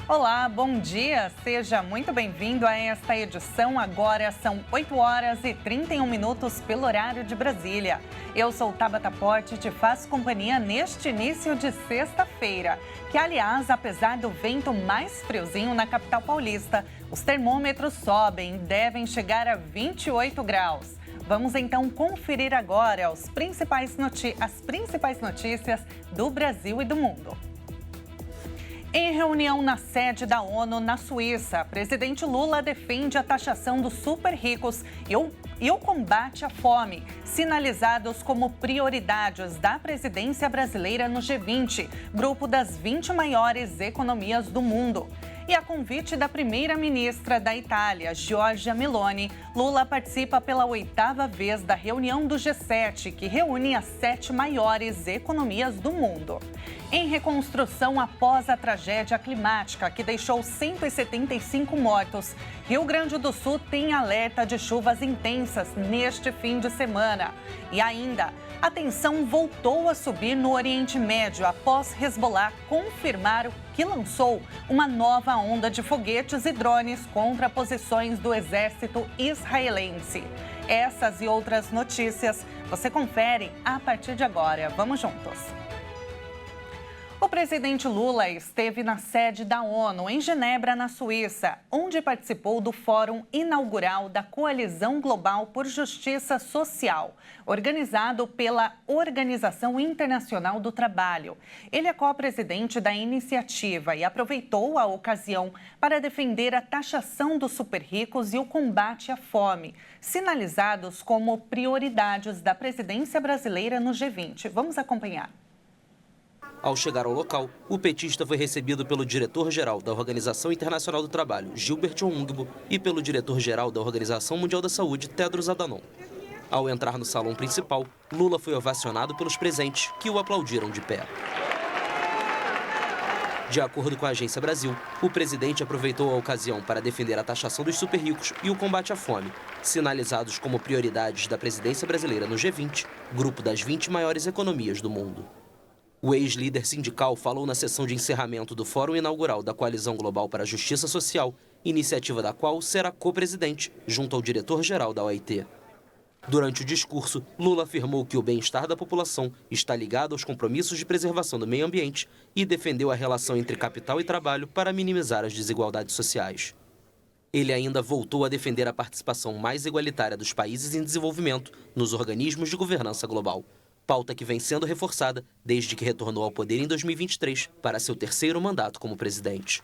Olá, bom dia. Seja muito bem-vindo a esta edição. Agora são 8 horas e 31 minutos pelo horário de Brasília. Eu sou Tabata Porte e te faço companhia neste início de sexta-feira, que, aliás, apesar do vento mais friozinho na capital paulista, os termômetros sobem e devem chegar a 28 graus. Vamos então conferir agora as principais notícias do Brasil e do mundo. Em reunião na sede da ONU na Suíça, presidente Lula defende a taxação dos super ricos e o combate à fome, sinalizados como prioridades da presidência brasileira no G20, grupo das 20 maiores economias do mundo. E a convite da primeira-ministra da Itália, Giorgia Meloni, Lula participa pela 8ª vez da reunião do G7, que reúne as 7 maiores economias do mundo. Em reconstrução após a tragédia climática que deixou 175 mortos, Rio Grande do Sul tem alerta de chuvas intensas neste fim de semana. E ainda, a tensão voltou a subir no Oriente Médio após Hezbollah confirmar que lançou uma nova onda de foguetes e drones contra posições do exército israelense. Essas e outras notícias você confere a partir de agora. Vamos juntos! O presidente Lula esteve na sede da ONU, em Genebra, na Suíça, onde participou do Fórum Inaugural da Coalizão Global por Justiça Social, organizado pela Organização Internacional do Trabalho. Ele é co-presidente da iniciativa e aproveitou a ocasião para defender a taxação dos super-ricos e o combate à fome, sinalizados como prioridades da presidência brasileira no G20. Vamos acompanhar. Ao chegar ao local, o petista foi recebido pelo diretor-geral da Organização Internacional do Trabalho, Gilbert Ongbo, e pelo diretor-geral da Organização Mundial da Saúde, Tedros Adhanom. Ao entrar no salão principal, Lula foi ovacionado pelos presentes, que o aplaudiram de pé. De acordo com a Agência Brasil, o presidente aproveitou a ocasião para defender a taxação dos super-ricos e o combate à fome, sinalizados como prioridades da presidência brasileira no G20, grupo das 20 maiores economias do mundo. O ex-líder sindical falou na sessão de encerramento do Fórum Inaugural da Coalizão Global para a Justiça Social, iniciativa da qual será co-presidente, junto ao diretor-geral da OIT. Durante o discurso, Lula afirmou que o bem-estar da população está ligado aos compromissos de preservação do meio ambiente e defendeu a relação entre capital e trabalho para minimizar as desigualdades sociais. Ele ainda voltou a defender a participação mais igualitária dos países em desenvolvimento nos organismos de governança global, pauta que vem sendo reforçada desde que retornou ao poder em 2023 para seu 3º mandato como presidente.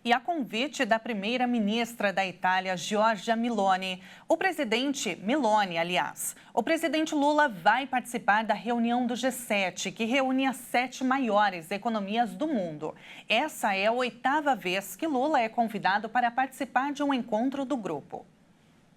E a convite da primeira-ministra da Itália, Giorgia Meloni, o presidente Lula vai participar da reunião do G7, que reúne as 7 maiores economias do mundo. Essa é a 8ª vez que Lula é convidado para participar de um encontro do grupo.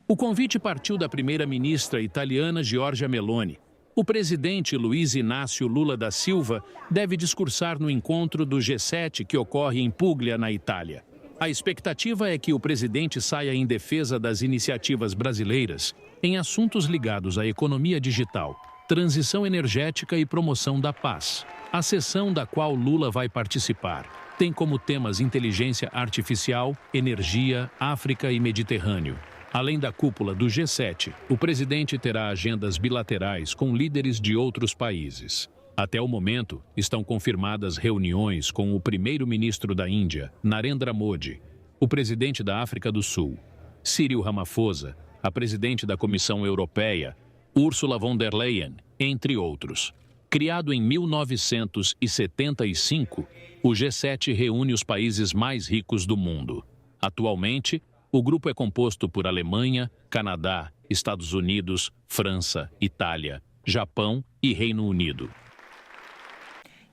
O convite partiu da primeira-ministra italiana Giorgia Meloni. O presidente Luiz Inácio Lula da Silva deve discursar no encontro do G7 que ocorre em Puglia, na Itália. A expectativa é que o presidente saia em defesa das iniciativas brasileiras em assuntos ligados à economia digital, transição energética e promoção da paz. A sessão da qual Lula vai participar tem como temas inteligência artificial, energia, África e Mediterrâneo. Além da cúpula do G7, o presidente terá agendas bilaterais com líderes de outros países. Até o momento, estão confirmadas reuniões com o primeiro-ministro da Índia, Narendra Modi, o presidente da África do Sul, Cyril Ramaphosa, a presidente da Comissão Europeia, Ursula von der Leyen, entre outros. Criado em 1975, o G7 reúne os países mais ricos do mundo. Atualmente, o grupo é composto por Alemanha, Canadá, Estados Unidos, França, Itália, Japão e Reino Unido.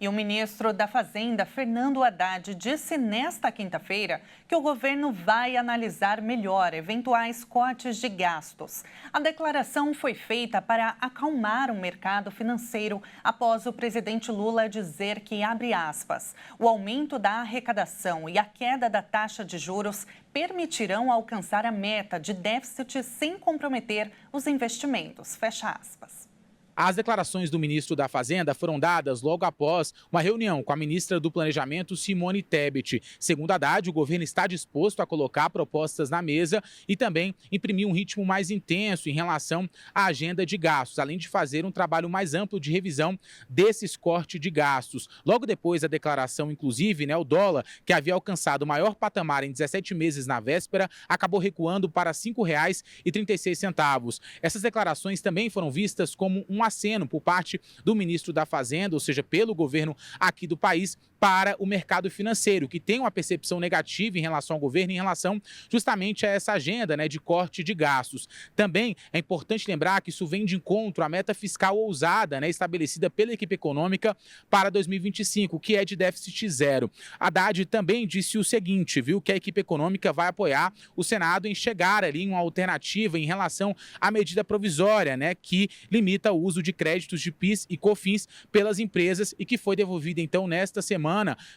E o ministro da Fazenda, Fernando Haddad, disse nesta quinta-feira que o governo vai analisar melhor eventuais cortes de gastos. A declaração foi feita para acalmar o mercado financeiro após o presidente Lula dizer que, abre aspas, o aumento da arrecadação e a queda da taxa de juros permitirão alcançar a meta de déficit sem comprometer os investimentos, fecha aspas. As declarações do ministro da Fazenda foram dadas logo após uma reunião com a ministra do Planejamento, Simone Tebet. Segundo Haddad, o governo está disposto a colocar propostas na mesa e também imprimir um ritmo mais intenso em relação à agenda de gastos, além de fazer um trabalho mais amplo de revisão desses cortes de gastos. Logo depois da declaração, inclusive, o dólar, que havia alcançado o maior patamar em 17 meses na véspera, acabou recuando para R$ 5,36. Essas declarações também foram vistas como um aceno por parte do ministro da Fazenda, ou seja, pelo governo aqui do país, para o mercado financeiro, que tem uma percepção negativa em relação ao governo, em relação justamente a essa agenda de corte de gastos. Também é importante lembrar que isso vem de encontro à meta fiscal ousada estabelecida pela equipe econômica para 2025, que é de déficit zero. Haddad também disse o seguinte, que a equipe econômica vai apoiar o Senado em chegar ali em uma alternativa em relação à medida provisória, que limita o uso de créditos de PIS e COFINS pelas empresas e que foi devolvida então nesta semana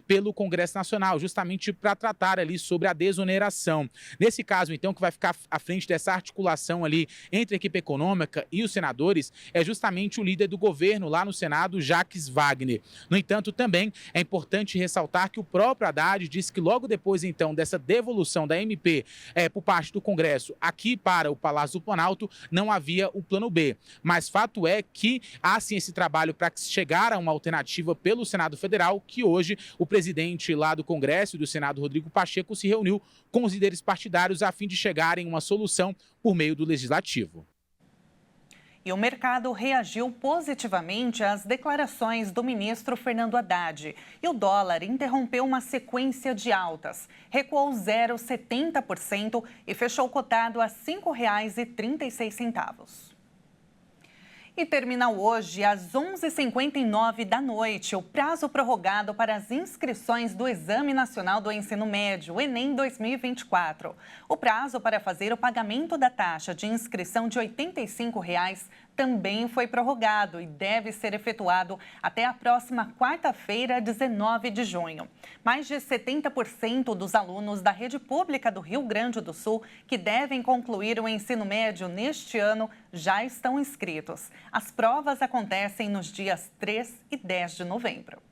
pelo Congresso Nacional, justamente para tratar ali sobre a desoneração. Nesse caso, então, que vai ficar à frente dessa articulação ali entre a equipe econômica e os senadores é justamente o líder do governo lá no Senado, Jacques Wagner. No entanto, também é importante ressaltar que o próprio Haddad disse que logo depois, então, dessa devolução da MP por parte do Congresso aqui para o Palácio do Planalto, não havia o plano B. Mas fato é que há sim esse trabalho para chegar a uma alternativa pelo Senado Federal, que hoje o presidente lá do Congresso e do Senado, Rodrigo Pacheco, se reuniu com os líderes partidários a fim de chegarem a uma solução por meio do Legislativo. E o mercado reagiu positivamente às declarações do ministro Fernando Haddad. E o dólar interrompeu uma sequência de altas. Recuou 0,70% e fechou cotado a R$ 5,36. E termina hoje, às 11h59 da noite, o prazo prorrogado para as inscrições do Exame Nacional do Ensino Médio, Enem 2024. O prazo para fazer o pagamento da taxa de inscrição de R$ 85 também foi prorrogado e deve ser efetuado até a próxima quarta-feira, 19 de junho. Mais de 70% dos alunos da rede pública do Rio Grande do Sul que devem concluir o ensino médio neste ano já estão inscritos. As provas acontecem nos dias 3 e 10 de novembro.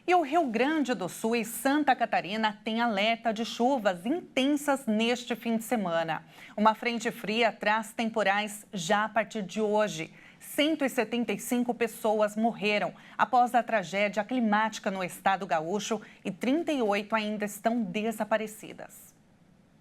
E o Rio Grande do Sul e Santa Catarina têm alerta de chuvas intensas neste fim de semana. Uma frente fria traz temporais já a partir de hoje. 175 pessoas morreram após a tragédia climática no estado gaúcho e 38 ainda estão desaparecidas.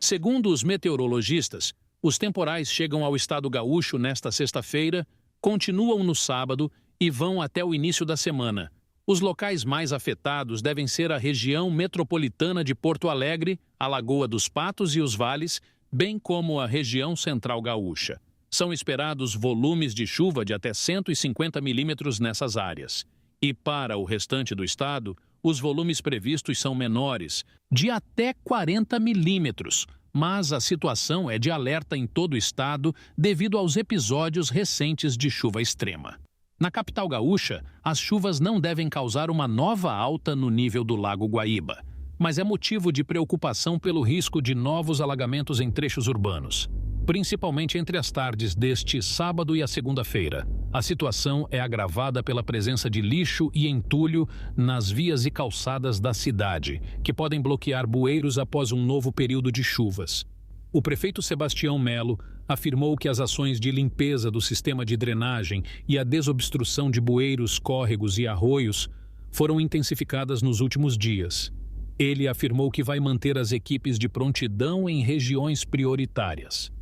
Segundo os meteorologistas, os temporais chegam ao estado gaúcho nesta sexta-feira, continuam no sábado e vão até o início da semana. Os locais mais afetados devem ser a região metropolitana de Porto Alegre, a Lagoa dos Patos e os Vales, bem como a região central gaúcha. São esperados volumes de chuva de até 150 milímetros nessas áreas. E para o restante do estado, os volumes previstos são menores, de até 40 milímetros. Mas a situação é de alerta em todo o estado devido aos episódios recentes de chuva extrema. Na capital gaúcha, as chuvas não devem causar uma nova alta no nível do Lago Guaíba, mas é motivo de preocupação pelo risco de novos alagamentos em trechos urbanos, principalmente entre as tardes deste sábado e a segunda-feira. A situação é agravada pela presença de lixo e entulho nas vias e calçadas da cidade, que podem bloquear bueiros após um novo período de chuvas. O prefeito Sebastião Melo afirmou que as ações de limpeza do sistema de drenagem e a desobstrução de bueiros, córregos e arroios foram intensificadas nos últimos dias. Ele afirmou que vai manter as equipes de prontidão em regiões prioritárias.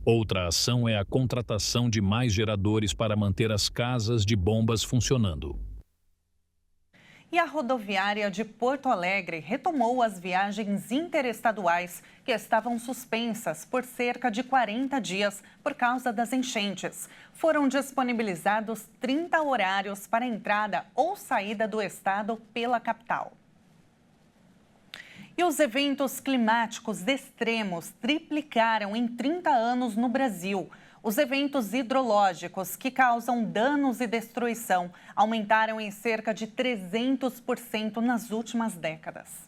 Outra ação é a contratação de mais geradores para manter as casas de bombas funcionando. E a rodoviária de Porto Alegre retomou as viagens interestaduais que estavam suspensas por cerca de 40 dias por causa das enchentes. Foram disponibilizados 30 horários para entrada ou saída do estado pela capital. E os eventos climáticos extremos triplicaram em 30 anos no Brasil. Os eventos hidrológicos que causam danos e destruição aumentaram em cerca de 300% nas últimas décadas.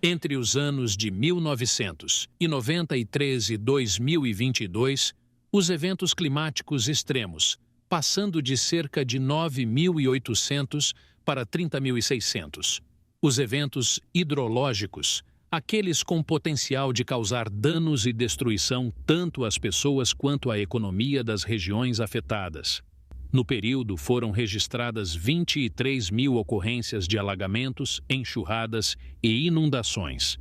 Entre os anos de 1993 e 2022, os eventos climáticos extremos passando de cerca de 9.800 para 30.600. Os eventos hidrológicos, aqueles com potencial de causar danos e destruição tanto às pessoas quanto à economia das regiões afetadas. No período, foram registradas 23 mil ocorrências de alagamentos, enxurradas e inundações.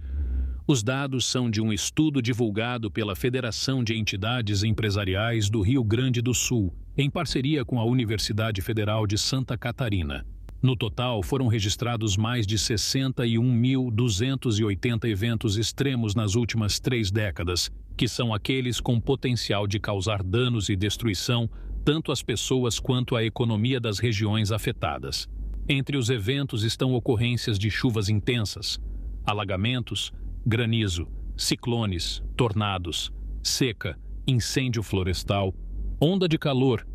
Os dados são de um estudo divulgado pela Federação de Entidades Empresariais do Rio Grande do Sul, em parceria com a Universidade Federal de Santa Catarina. No total, foram registrados mais de 61.280 eventos extremos nas últimas 3 décadas, que são aqueles com potencial de causar danos e destruição tanto às pessoas quanto à economia das regiões afetadas. Entre os eventos estão ocorrências de chuvas intensas, alagamentos, granizo, ciclones, tornados, seca, incêndio florestal, onda de calor,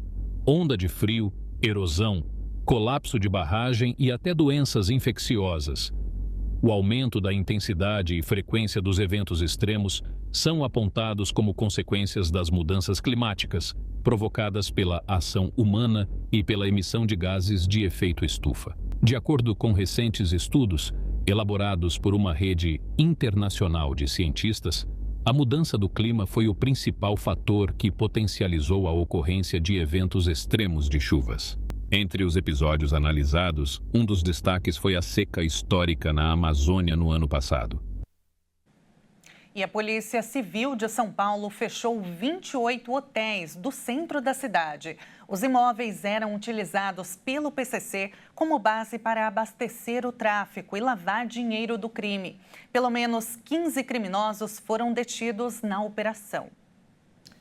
onda de frio, erosão, colapso de barragem e até doenças infecciosas. O aumento da intensidade e frequência dos eventos extremos são apontados como consequências das mudanças climáticas, provocadas pela ação humana e pela emissão de gases de efeito estufa. De acordo com recentes estudos, elaborados por uma rede internacional de cientistas, a mudança do clima foi o principal fator que potencializou a ocorrência de eventos extremos de chuvas. Entre os episódios analisados, um dos destaques foi a seca histórica na Amazônia no ano passado. E a Polícia Civil de São Paulo fechou 28 hotéis do centro da cidade. Os imóveis eram utilizados pelo PCC como base para abastecer o tráfico e lavar dinheiro do crime. Pelo menos 15 criminosos foram detidos na operação.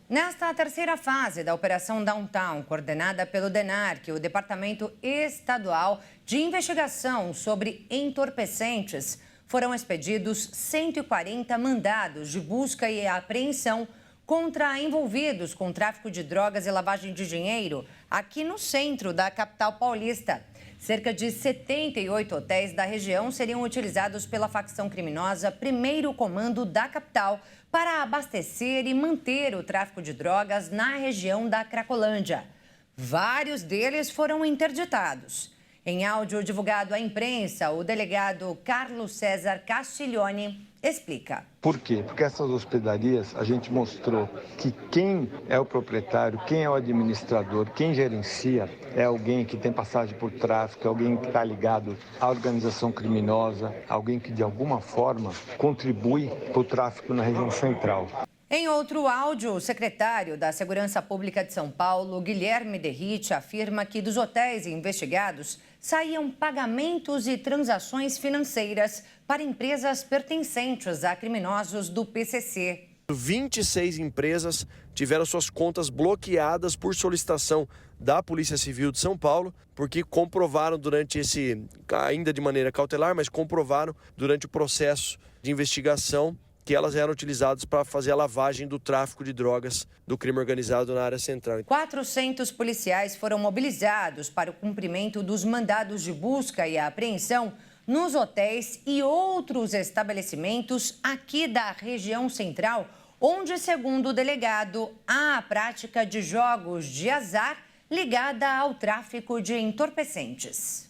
Nesta terceira fase da Operação Downtown, coordenada pelo DENARC, o Departamento Estadual de Investigação sobre Entorpecentes, foram expedidos 140 mandados de busca e apreensão contra envolvidos com tráfico de drogas e lavagem de dinheiro aqui no centro da capital paulista. Cerca de 78 hotéis da região seriam utilizados pela facção criminosa Primeiro Comando da capital para abastecer e manter o tráfico de drogas na região da Cracolândia. Vários deles foram interditados. Em áudio divulgado à imprensa, o delegado Carlos César Castiglione explica. Por quê? Porque essas hospedarias, a gente mostrou que quem é o proprietário, quem é o administrador, quem gerencia, é alguém que tem passagem por tráfico, alguém que está ligado à organização criminosa, alguém que de alguma forma contribui para o tráfico na região central. Em outro áudio, o secretário da Segurança Pública de São Paulo, Guilherme Derrite, afirma que dos hotéis investigados saíam pagamentos e transações financeiras para empresas pertencentes a criminosos do PCC. 26 empresas tiveram suas contas bloqueadas por solicitação da Polícia Civil de São Paulo, porque comprovaram durante ainda de maneira cautelar, mas comprovaram durante o processo de investigação que elas eram utilizadas para fazer a lavagem do tráfico de drogas do crime organizado na área central. 400 policiais foram mobilizados para o cumprimento dos mandados de busca e apreensão nos hotéis e outros estabelecimentos aqui da região central, onde, segundo o delegado, há a prática de jogos de azar ligada ao tráfico de entorpecentes.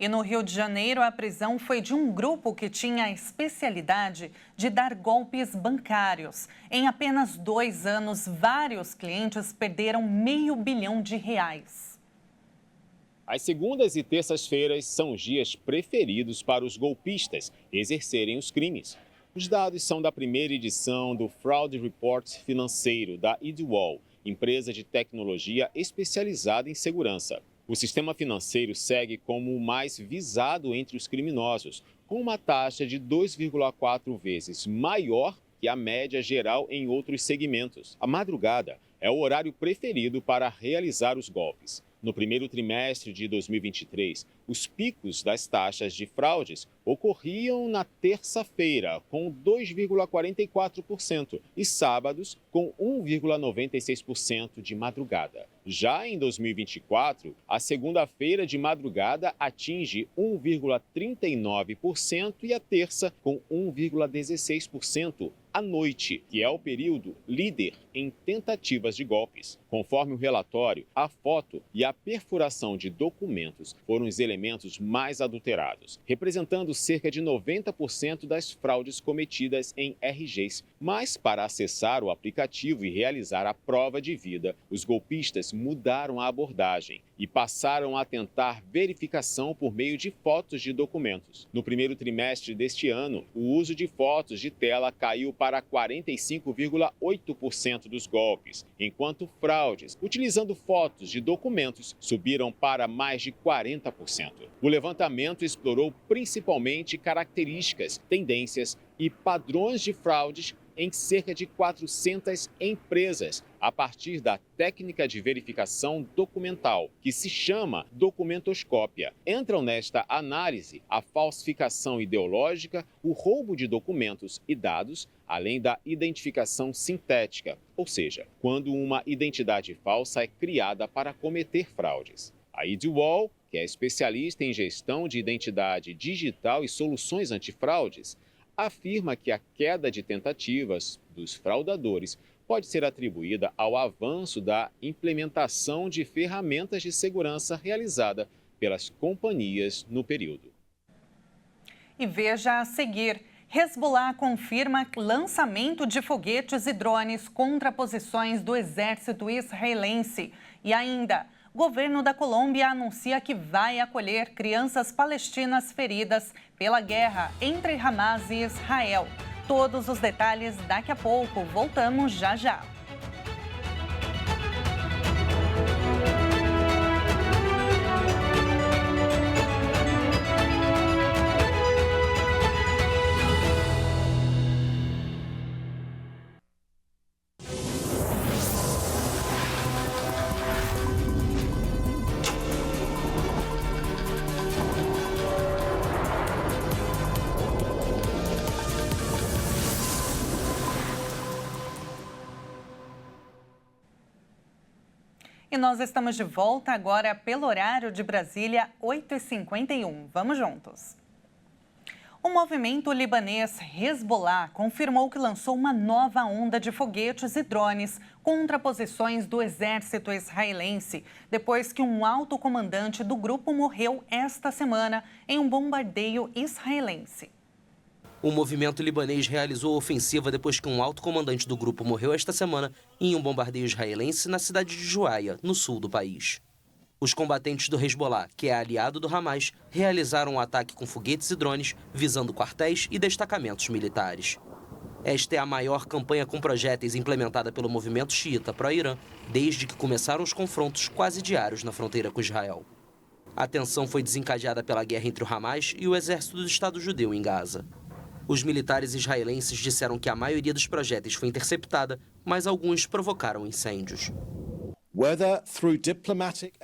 E no Rio de Janeiro, a prisão foi de um grupo que tinha a especialidade de dar golpes bancários. Em apenas 2 anos, vários clientes perderam R$500 milhão. As segundas e terças-feiras são os dias preferidos para os golpistas exercerem os crimes. Os dados são da primeira edição do Fraud Report financeiro da Idwall, empresa de tecnologia especializada em segurança. O sistema financeiro segue como o mais visado entre os criminosos, com uma taxa de 2,4 vezes maior que a média geral em outros segmentos. A madrugada é o horário preferido para realizar os golpes. No primeiro trimestre de 2023, os picos das taxas de fraudes ocorriam na terça-feira, com 2,44%, e sábados, com 1,96% de madrugada. Já em 2024, a segunda-feira de madrugada atinge 1,39% e a terça com 1,16%, à noite, que é o período líder em tentativas de golpes. Conforme o relatório, a foto e a perfuração de documentos foram os elementos mais adulterados, representando cerca de 90% das fraudes cometidas em RGs. Mas, para acessar o aplicativo e realizar a prova de vida, os golpistas mudaram a abordagem e passaram a tentar verificação por meio de fotos de documentos. No primeiro trimestre deste ano, o uso de fotos de tela caiu para 45,8% dos golpes, enquanto fraudes utilizando fotos de documentos subiram para mais de 40%. O levantamento explorou principalmente características, tendências e padrões de fraudes em cerca de 400 empresas, a partir da técnica de verificação documental, que se chama documentoscópia. Entram nesta análise a falsificação ideológica, o roubo de documentos e dados, além da identificação sintética, ou seja, quando uma identidade falsa é criada para cometer fraudes. A IDWall, que é especialista em gestão de identidade digital e soluções antifraudes, afirma que a queda de tentativas dos fraudadores pode ser atribuída ao avanço da implementação de ferramentas de segurança realizada pelas companhias no período. E veja a seguir: Hezbollah confirma lançamento de foguetes e drones contra posições do exército israelense. E ainda, governo da Colômbia anuncia que vai acolher crianças palestinas feridas pela guerra entre Hamas e Israel. Todos os detalhes daqui a pouco. Voltamos já já. E nós estamos de volta agora pelo horário de Brasília, 8h51. Vamos juntos. O movimento libanês Hezbollah confirmou que lançou uma nova onda de foguetes e drones contra posições do exército israelense, depois que um alto comandante do grupo morreu esta semana em um bombardeio israelense. O movimento libanês realizou a ofensiva depois que um alto comandante do grupo morreu esta semana em um bombardeio israelense na cidade de Juaia, no sul do país. Os combatentes do Hezbollah, que é aliado do Hamas, realizaram um ataque com foguetes e drones, visando quartéis e destacamentos militares. Esta é a maior campanha com projéteis implementada pelo movimento xiita pró-Irã desde que começaram os confrontos quase diários na fronteira com Israel. A tensão foi desencadeada pela guerra entre o Hamas e o exército do Estado Judeu em Gaza. Os militares israelenses disseram que a maioria dos projéteis foi interceptada, mas alguns provocaram incêndios.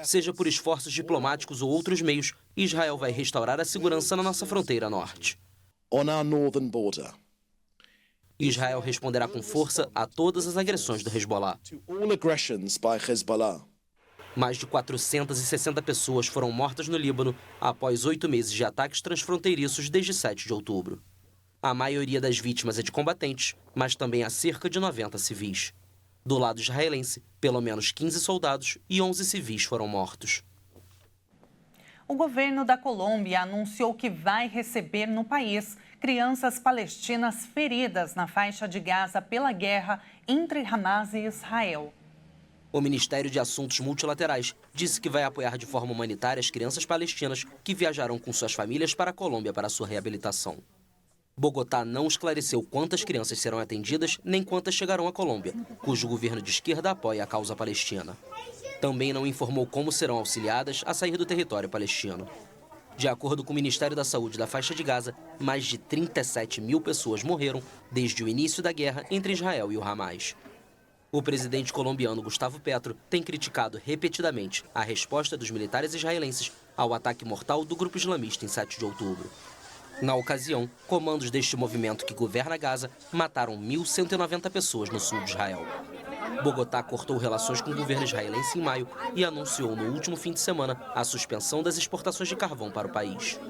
Seja por esforços diplomáticos ou outros meios, Israel vai restaurar a segurança na nossa fronteira norte. Israel responderá com força a todas as agressões do Hezbollah. Mais de 460 pessoas foram mortas no Líbano após 8 meses de ataques transfronteiriços desde 7 de outubro. A maioria das vítimas é de combatentes, mas também há cerca de 90 civis. Do lado israelense, pelo menos 15 soldados e 11 civis foram mortos. O governo da Colômbia anunciou que vai receber no país crianças palestinas feridas na faixa de Gaza pela guerra entre Hamas e Israel. O Ministério de Assuntos Multilaterais disse que vai apoiar de forma humanitária as crianças palestinas que viajaram com suas famílias para a Colômbia para sua reabilitação. Bogotá não esclareceu quantas crianças serão atendidas nem quantas chegarão à Colômbia, cujo governo de esquerda apoia a causa palestina. Também não informou como serão auxiliadas a sair do território palestino. De acordo com o Ministério da Saúde da faixa de Gaza, mais de 37 mil pessoas morreram desde o início da guerra entre Israel e o Hamas. O presidente colombiano Gustavo Petro tem criticado repetidamente a resposta dos militares israelenses ao ataque mortal do grupo islamista em 7 de outubro. Na ocasião, comandos deste movimento que governa Gaza mataram 1.190 pessoas no sul de Israel. Bogotá cortou relações com o governo israelense em maio e anunciou no último fim de semana a suspensão das exportações de carvão para o país.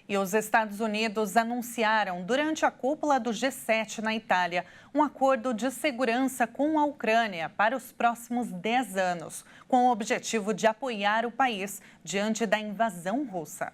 E os Estados Unidos anunciaram, durante a cúpula do G7 na Itália, um acordo de segurança com a Ucrânia para os próximos 10 anos, com o objetivo de apoiar o país diante da invasão russa.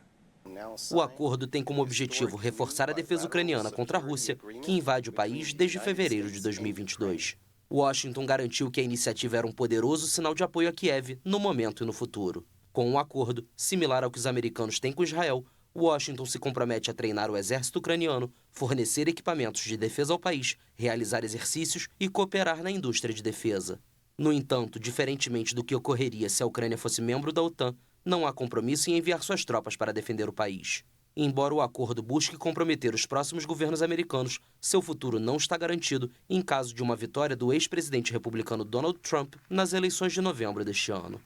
O acordo tem como objetivo reforçar a defesa ucraniana contra a Rússia, que invade o país desde fevereiro de 2022. Washington garantiu que a iniciativa era um poderoso sinal de apoio a Kiev no momento e no futuro. Com um acordo, similar ao que os americanos têm com Israel, Washington se compromete a treinar o exército ucraniano, fornecer equipamentos de defesa ao país, realizar exercícios e cooperar na indústria de defesa. No entanto, diferentemente do que ocorreria se a Ucrânia fosse membro da OTAN, não há compromisso em enviar suas tropas para defender o país. Embora o acordo busque comprometer os próximos governos americanos, seu futuro não está garantido em caso de uma vitória do ex-presidente republicano Donald Trump nas eleições de novembro deste ano.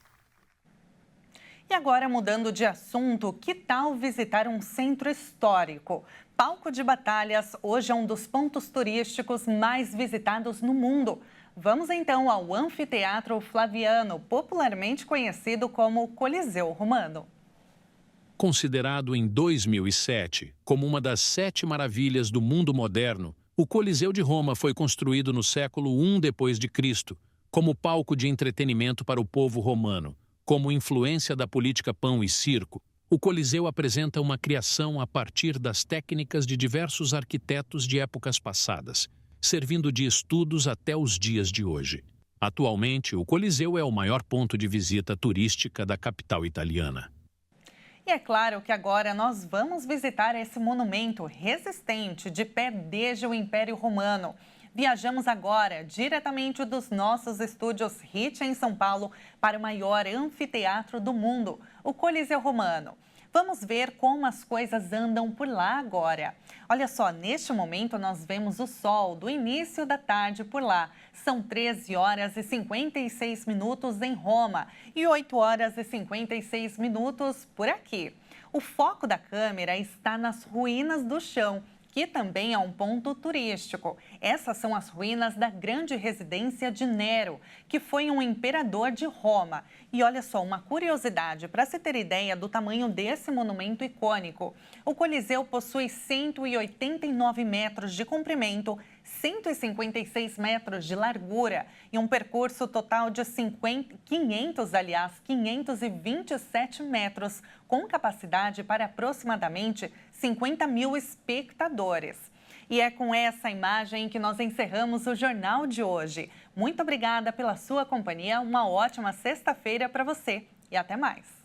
E agora, mudando de assunto, que tal visitar um centro histórico? Palco de Batalhas hoje é um dos pontos turísticos mais visitados no mundo. Vamos então ao Anfiteatro Flaviano, popularmente conhecido como Coliseu Romano. Considerado em 2007 como uma das 7 maravilhas do mundo moderno, o Coliseu de Roma foi construído no século I d.C., como palco de entretenimento para o povo romano. Como influência da política pão e circo, o Coliseu apresenta uma criação a partir das técnicas de diversos arquitetos de épocas passadas, servindo de estudos até os dias de hoje. Atualmente, o Coliseu é o maior ponto de visita turística da capital italiana. E é claro que agora nós vamos visitar esse monumento resistente de pé desde o Império Romano. Viajamos agora diretamente dos nossos estúdios HIT em São Paulo para o maior anfiteatro do mundo, o Coliseu Romano. Vamos ver como as coisas andam por lá agora. Olha só, neste momento nós vemos o sol do início da tarde por lá. São 13 horas e 56 minutos em Roma e 8 horas e 56 minutos por aqui. O foco da câmera está nas ruínas do chão, que também é um ponto turístico. Essas são as ruínas da grande residência de Nero, que foi um imperador de Roma. E olha só, uma curiosidade, para se ter ideia do tamanho desse monumento icônico. O Coliseu possui 189 metros de comprimento, 156 metros de largura e um percurso total de 527 metros, com capacidade para aproximadamente 50 mil espectadores. E é com essa imagem que nós encerramos o Jornal de hoje. Muito obrigada pela sua companhia, uma ótima sexta-feira para você e até mais.